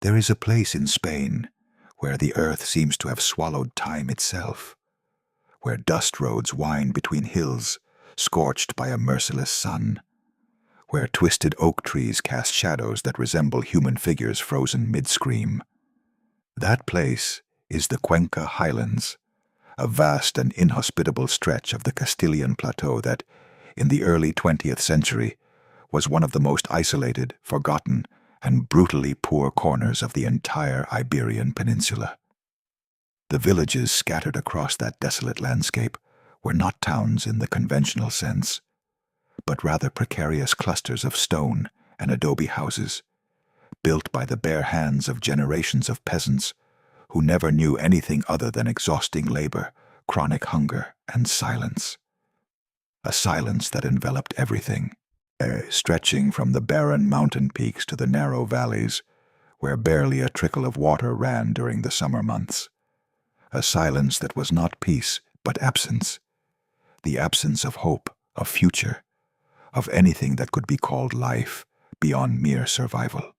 There is a place in Spain where the earth seems to have swallowed time itself, where dust roads wind between hills scorched by a merciless sun, where twisted oak trees cast shadows that resemble human figures frozen mid-scream. That place is the Cuenca Highlands, a vast and inhospitable stretch of the Castilian plateau that, in the early 20th century, was one of the most isolated, forgotten, and brutally poor corners of the entire Iberian Peninsula. The villages scattered across that desolate landscape were not towns in the conventional sense, but rather precarious clusters of stone and adobe houses, built by the bare hands of generations of peasants who never knew anything other than exhausting labor, chronic hunger, and silence. A silence that enveloped everything, stretching from the barren mountain peaks to the narrow valleys where barely a trickle of water ran during the summer months. A silence that was not peace, but absence. The absence of hope, of future, of anything that could be called life beyond mere survival.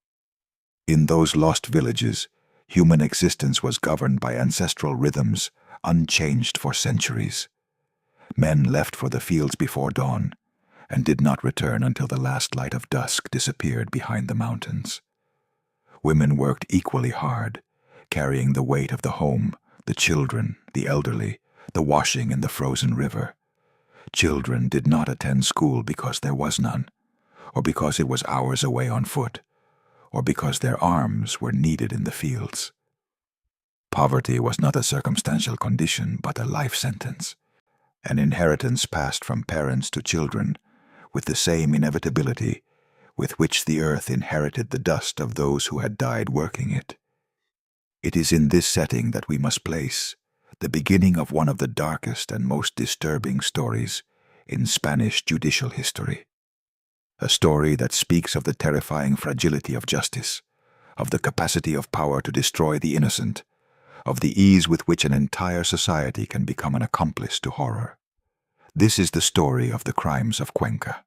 In those lost villages, human existence was governed by ancestral rhythms, unchanged for centuries. Men left for the fields before dawn, and did not return until the last light of dusk disappeared behind the mountains. Women worked equally hard, carrying the weight of the home, the children, the elderly, the washing in the frozen river. Children did not attend school because there was none, or because it was hours away on foot, or because their arms were needed in the fields. Poverty was not a circumstantial condition, but a life sentence, an inheritance passed from parents to children with the same inevitability with which the earth inherited the dust of those who had died working it. It is in this setting that we must place the beginning of one of the darkest and most disturbing stories in Spanish judicial history. A story that speaks of the terrifying fragility of justice, of the capacity of power to destroy the innocent, of the ease with which an entire society can become an accomplice to horror. This is the story of the crimes of Cuenca.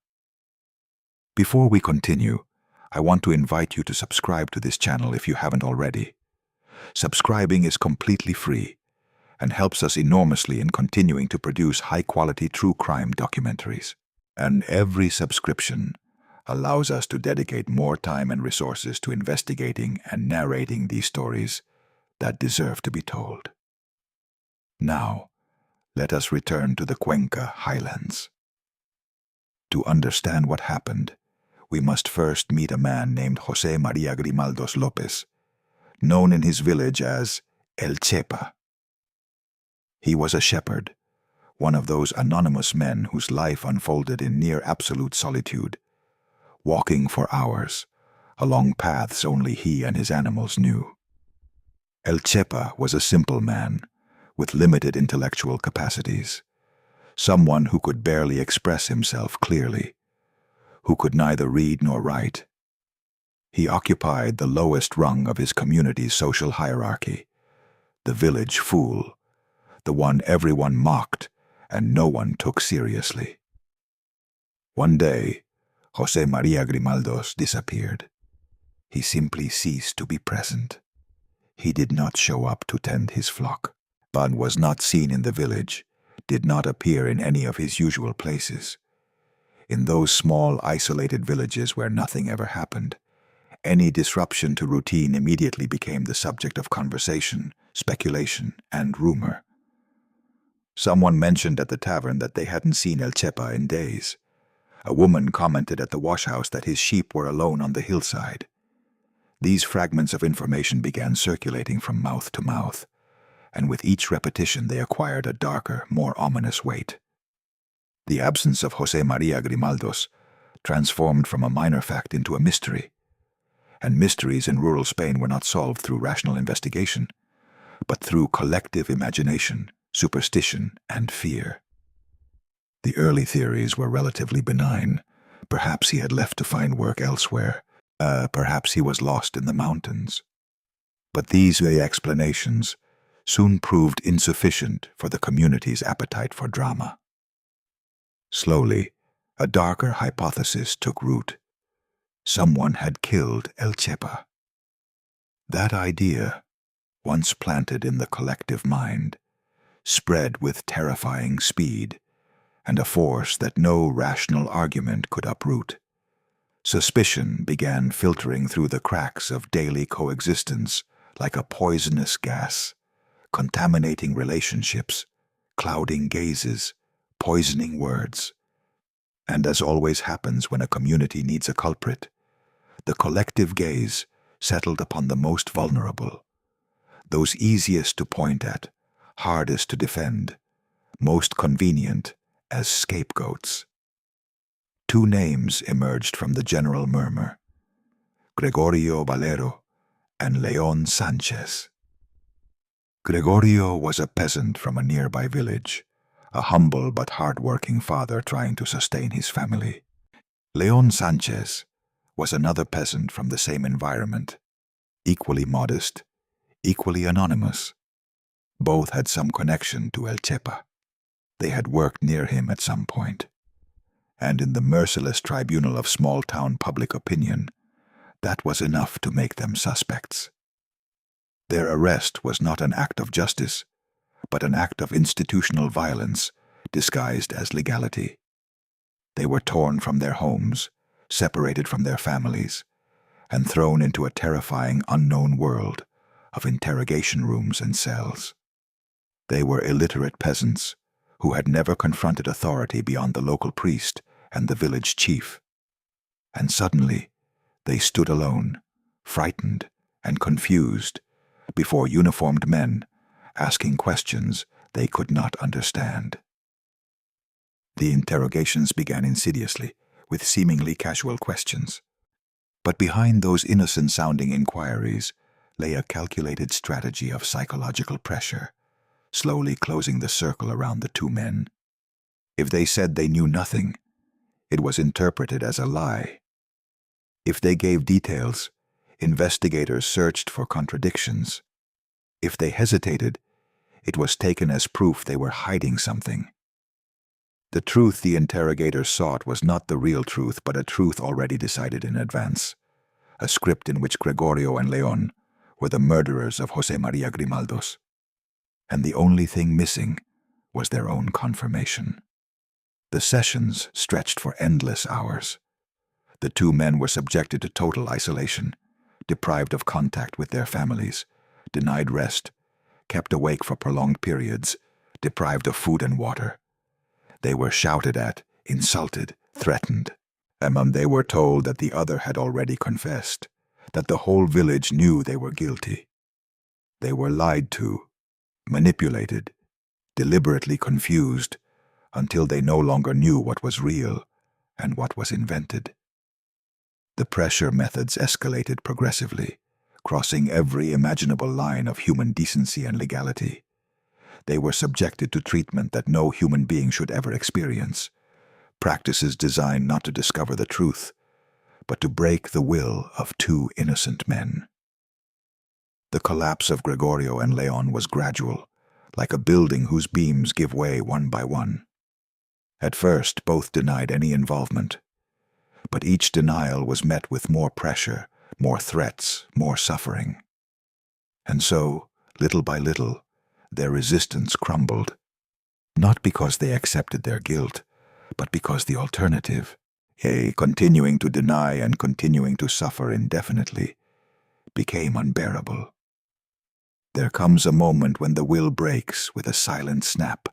Before we continue, I want to invite you to subscribe to this channel if you haven't already. Subscribing is completely free and helps us enormously in continuing to produce high-quality true crime documentaries. And every subscription allows us to dedicate more time and resources to investigating and narrating these stories that deserve to be told. Now, let us return to the Cuenca Highlands. To understand what happened, we must first meet a man named José María Grimaldos López, known in his village as El Chepa. He was a shepherd, one of those anonymous men whose life unfolded in near absolute solitude, walking for hours along paths only he and his animals knew. El Chepa was a simple man with limited intellectual capacities, someone who could barely express himself clearly, who could neither read nor write. He occupied the lowest rung of his community's social hierarchy, the village fool, the one everyone mocked and no one took seriously. One day, José María Grimaldos disappeared. He simply ceased to be present. He did not show up to tend his flock, but was not seen in the village, did not appear in any of his usual places. In those small, isolated villages where nothing ever happened, any disruption to routine immediately became the subject of conversation, speculation, and rumor. Someone mentioned at the tavern that they hadn't seen El Chepa in days. A woman commented at the washhouse that his sheep were alone on the hillside. These fragments of information began circulating from mouth to mouth, and with each repetition they acquired a darker, more ominous weight. The absence of José María Grimaldos transformed from a minor fact into a mystery, and mysteries in rural Spain were not solved through rational investigation, but through collective imagination, superstition, and fear. The early theories were relatively benign. Perhaps he had left to find work elsewhere. Perhaps he was lost in the mountains. But these explanations soon proved insufficient for the community's appetite for drama. Slowly, a darker hypothesis took root. Someone had killed El Chepa. That idea, once planted in the collective mind, spread with terrifying speed and a force that no rational argument could uproot. Suspicion began filtering through the cracks of daily coexistence like a poisonous gas, contaminating relationships, clouding gazes, poisoning words. And as always happens when a community needs a culprit, the collective gaze settled upon the most vulnerable, those easiest to point at, hardest to defend, most convenient as scapegoats. Two names emerged from the general murmur: Gregorio Valero and León Sánchez. Gregorio was a peasant from a nearby village, a humble but hard-working father trying to sustain his family. León Sánchez was another peasant from the same environment, equally modest, equally anonymous. Both had some connection to El Chepa. They had worked near him at some point. And in the merciless tribunal of small-town public opinion, that was enough to make them suspects. Their arrest was not an act of justice, but an act of institutional violence disguised as legality. They were torn from their homes, separated from their families, and thrown into a terrifying unknown world of interrogation rooms and cells. They were illiterate peasants who had never confronted authority beyond the local priest and the village chief. And suddenly, they stood alone, frightened and confused, before uniformed men, asking questions they could not understand. The interrogations began insidiously, with seemingly casual questions. But behind those innocent-sounding inquiries lay a calculated strategy of psychological pressure, slowly closing the circle around the two men. If they said they knew nothing, it was interpreted as a lie. If they gave details, investigators searched for contradictions. If they hesitated, it was taken as proof they were hiding something. The truth the interrogators sought was not the real truth, but a truth already decided in advance, a script in which Gregorio and León were the murderers of José María Grimaldos. And the only thing missing was their own confirmation. The sessions stretched for endless hours. The two men were subjected to total isolation, deprived of contact with their families, denied rest, kept awake for prolonged periods, deprived of food and water. They were shouted at, insulted, threatened. And they were told that the other had already confessed, that the whole village knew they were guilty. They were lied to, manipulated, deliberately confused, until they no longer knew what was real and what was invented. The pressure methods escalated progressively, crossing every imaginable line of human decency and legality. They were subjected to treatment that no human being should ever experience, practices designed not to discover the truth, but to break the will of two innocent men. The collapse of Gregorio and León was gradual, like a building whose beams give way one by one. At first, both denied any involvement, but each denial was met with more pressure, more threats, more suffering. And so, little by little, their resistance crumbled, not because they accepted their guilt, but because the alternative, continuing to deny and continuing to suffer indefinitely, became unbearable. There comes a moment when the will breaks with a silent snap,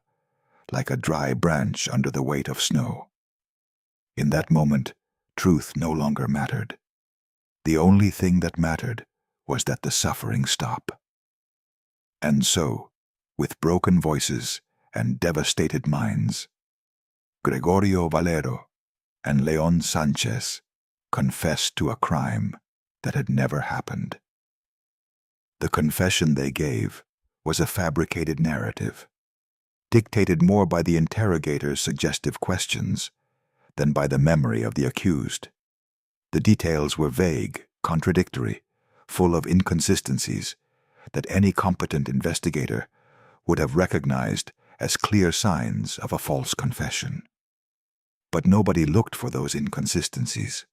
like a dry branch under the weight of snow. In that moment, truth no longer mattered. The only thing that mattered was that the suffering stop. And so, with broken voices and devastated minds, Gregorio Valero and León Sánchez confessed to a crime that had never happened. The confession they gave was a fabricated narrative, dictated more by the interrogator's suggestive questions than by the memory of the accused. The details were vague, contradictory, full of inconsistencies that any competent investigator would have recognized as clear signs of a false confession. But nobody looked for those inconsistencies.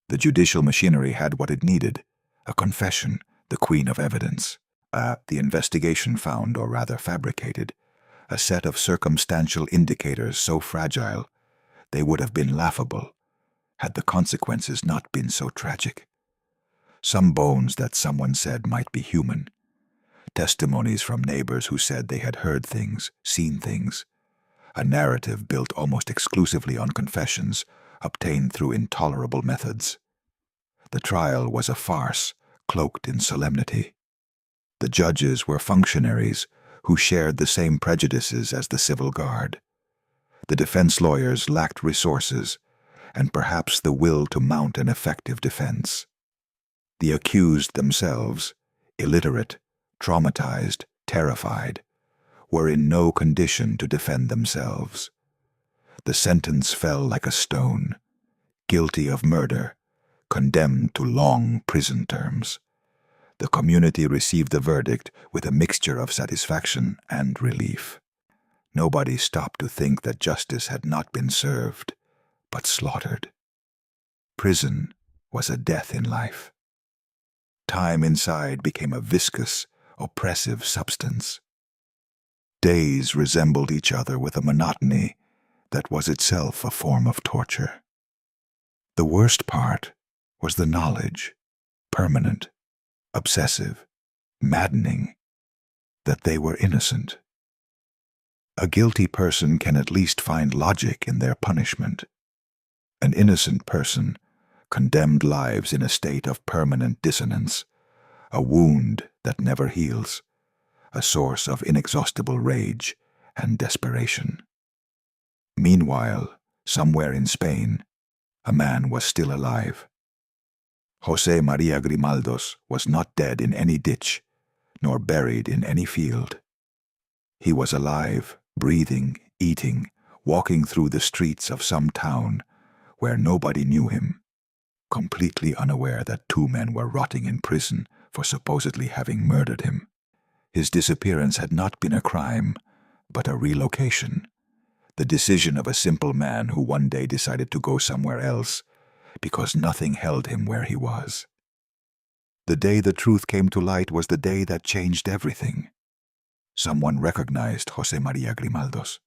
The judicial machinery had what it needed, A confession, the queen of evidence. The investigation found, or rather fabricated, a set of circumstantial indicators so fragile they would have been laughable had the consequences not been so tragic. Some bones that someone said might be human, testimonies from neighbors who said they had heard things, seen things, a narrative built almost exclusively on confessions obtained through intolerable methods. The trial was a farce cloaked in solemnity. The judges were functionaries who shared the same prejudices as the civil guard. The defense lawyers lacked resources and perhaps the will to mount an effective defense. The accused themselves, illiterate, traumatized, terrified, were in no condition to defend themselves. The sentence fell like a stone, guilty of murder, condemned to long prison terms. The community received the verdict with a mixture of satisfaction and relief. Nobody stopped to think that justice had not been served, but slaughtered. Prison was a death in life. Time inside became a viscous, oppressive substance. Days resembled each other with a monotony that was itself a form of torture. The worst part was the knowledge, permanent, obsessive, maddening, that they were innocent. A guilty person can at least find logic in their punishment. An innocent person condemned lives in a state of permanent dissonance, a wound that never heals, a source of inexhaustible rage and desperation. Meanwhile, somewhere in Spain, a man was still alive. José María Grimaldos was not dead in any ditch, nor buried in any field. He was alive, breathing, eating, walking through the streets of some town where nobody knew him, completely unaware that two men were rotting in prison for supposedly having murdered him. His disappearance had not been a crime, but a relocation, the decision of a simple man who one day decided to go somewhere else because nothing held him where he was. The day the truth came to light was the day that changed everything. Someone recognized José María Grimaldos.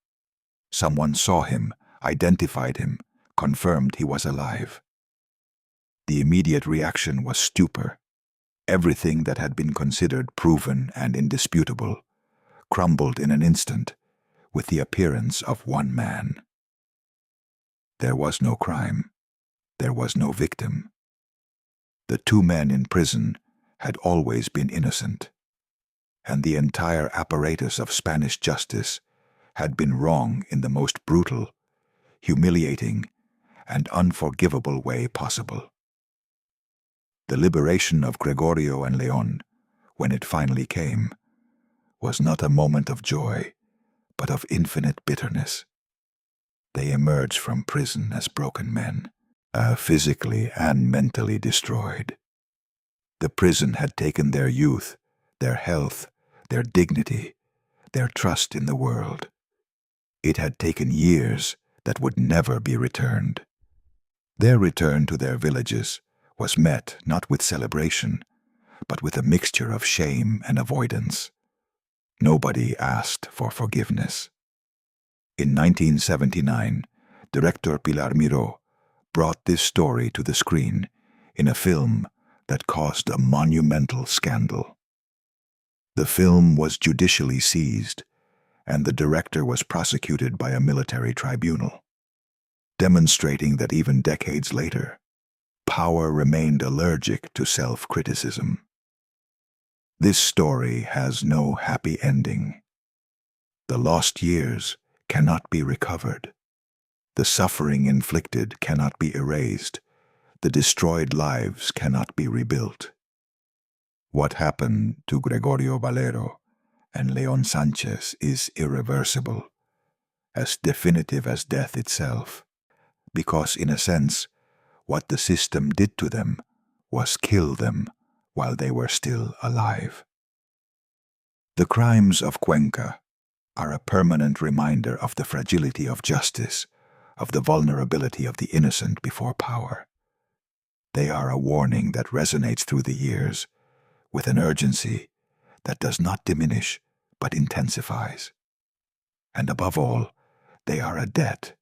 Someone saw him, identified him, confirmed he was alive. The immediate reaction was stupor. Everything that had been considered proven and indisputable crumbled in an instant with the appearance of one man. There was no crime. There was no victim. The two men in prison had always been innocent, and the entire apparatus of Spanish justice had been wrong in the most brutal, humiliating, and unforgivable way possible. The liberation of Gregorio and León, when it finally came, was not a moment of joy, but of infinite bitterness. They emerged from prison as broken men, physically and mentally destroyed. The prison had taken their youth, their health, their dignity, their trust in the world. It had taken years that would never be returned. Their return to their villages was met not with celebration, but with a mixture of shame and avoidance. Nobody asked for forgiveness. In 1979, director Pilar Miró brought this story to the screen in a film that caused a monumental scandal. The film was judicially seized, and the director was prosecuted by a military tribunal, demonstrating that even decades later, power remained allergic to self-criticism. This story has no happy ending. The lost years cannot be recovered. The suffering inflicted cannot be erased. The destroyed lives cannot be rebuilt. What happened to Gregorio Valero and León Sánchez is irreversible, as definitive as death itself, because in a sense, what the system did to them was kill them while they were still alive. The crimes of Cuenca are a permanent reminder of the fragility of justice, of the vulnerability of the innocent before power. They are a warning that resonates through the years, with an urgency that does not diminish but intensifies. And above all, they are a debt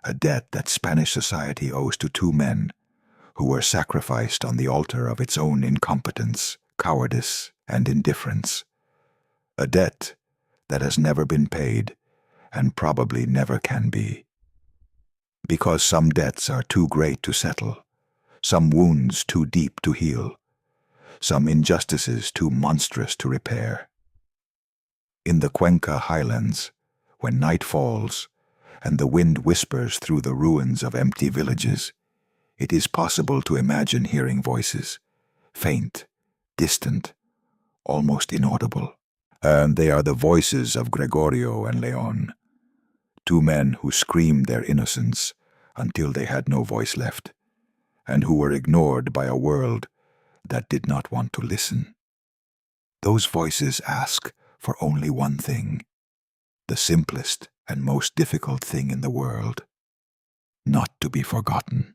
that Spanish society owes to two men who were sacrificed on the altar of its own incompetence, cowardice, and indifference. A debt that has never been paid and probably never can be. Because some debts are too great to settle, some wounds too deep to heal, some injustices too monstrous to repair. In the Cuenca highlands, when night falls and the wind whispers through the ruins of empty villages, it is possible to imagine hearing voices, faint, distant, almost inaudible. And they are the voices of Gregorio and Leon, two men who screamed their innocence until they had no voice left, and who were ignored by a world that did not want to listen. Those voices ask for only one thing, the simplest and most difficult thing in the world: not to be forgotten.